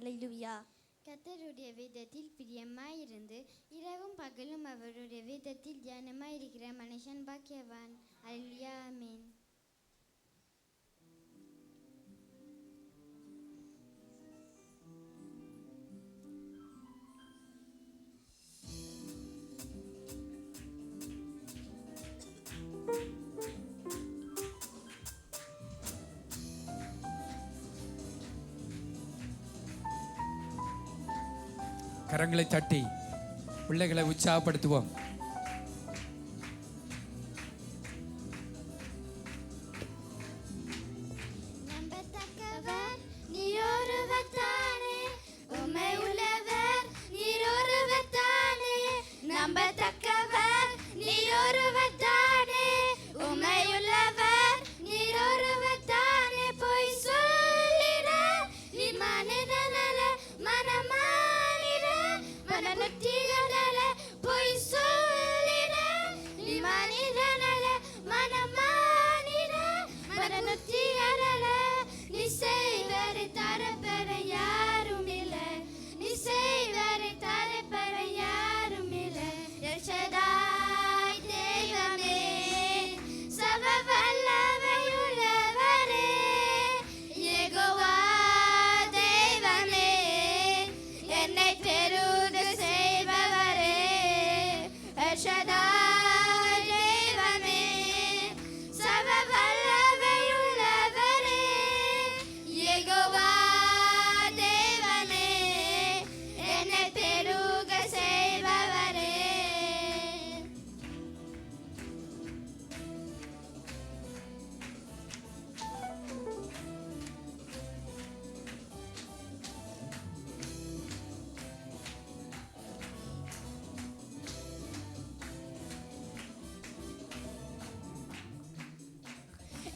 ஹல்லேலூயா. கர்த்தருடைய வேதத்தில் பிரியமாயிருந்து இரவும் பகலும் அவருடைய வேதத்தில் தியானமாயிருக்கிற மனுஷன் பாக்கியவான். ஹல்லேலூயா. ஆமென். கரங்களை தட்டி பிள்ளைகளை உற்சாகப்படுத்துவோம்.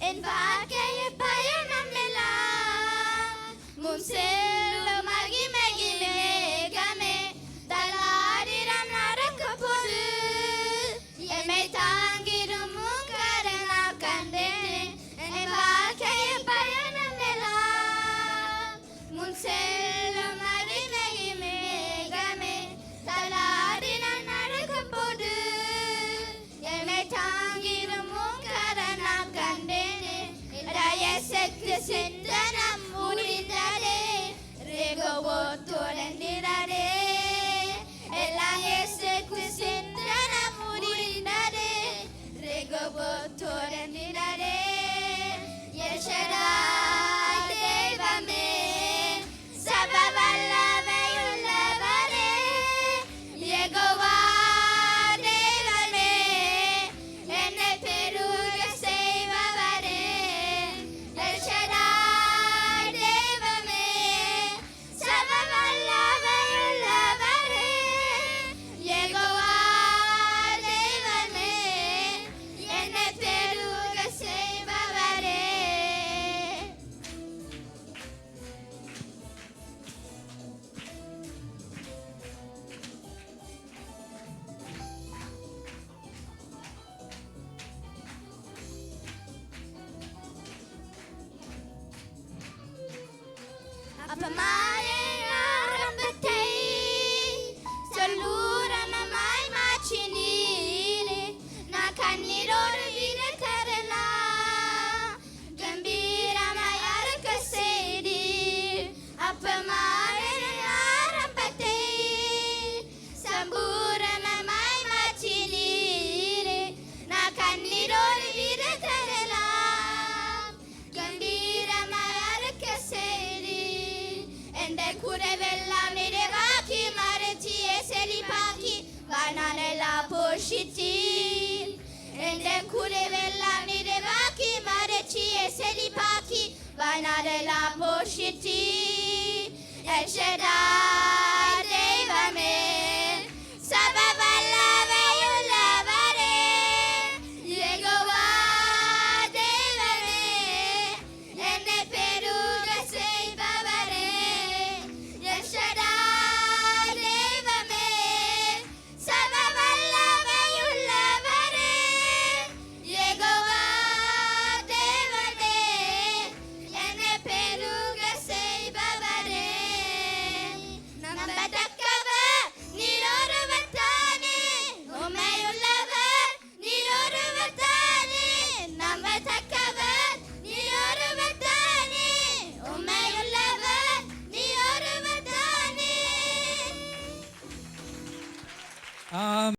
என் வாழ்க்கையில் பயணம் எல்லாம் முன் செல்லும் மகிமையின் வேகமே தள்ளாடிடம் நடக்கும் போது என்னை தாங்கிடும் கருணை கண்டேன். என் வாழ்க்கையில் பயணம் எல்லாம் முன் செல்லும் மகிமையின் வேகமே தள்ளாடிடம் நடக்கும் போது என்னை தாங்கிடும் கருணை கண்டேன். இயேசுக்கு சிந்தனம் முடிந்ததே, ரெகோவோ தொடர்ந்திரதே. எல்லாம் இயேசுக்கு சிந்தனம் முடிந்ததே, ரெகோவோ தொடர்ந்திரதே. எல் ஷடாய் தெய்வமே, சர்வ வல்லமையுள்ளவரே, யெகோவா தெய்வமே, என்னை பெருக செய்பவரே. எல் ஷடாய் தெய்வமே, சர்வ வல்லமையுள்ளவரே, யெகோவா தெய்வமே, என்னை பெருக செய்பவரே. அப்பமாயின் ஆரம்பத்தை சொல்லூரணமாய் மாற்றினீரே. நான் கண்ணீரோடு விழுந்ததெல்லாம் கம்பீரமாய் அறுக்க செய்தீர். அப்பமாயின் ஆரம்பத்தை சம்பூரணமாய் மாற்றினீரே. நான் கண்ணீரோடு விழுந்ததெல்லாம் கம்பீரமாய் அறுக்க செய்தீர். எந்த குறைவெல்லாம் நிறைவாக்கி மறைச்சியே செழிப்பாக்கி வானாலெல்லாம் போஷித்தீர். எந்த குறைவெல்லாம் நிறைவாக்கி மறைச்சியே செழிப்பாக்கி வானாலெல்லாம் போஷித்தீர். எல் ஷடாய் தெய்வமே, சர்வ வல்லமையுள்ளவரே, யெகோவா தெய்வமே, என்னை பெருக செய்பவரே. எல் ஷடாய் தெய்வமே, சர்வ வல்லமையுள்ளவரே, யெகோவா தெய்வமே, என்னை பெருக செய்பவரே. ஆமென்.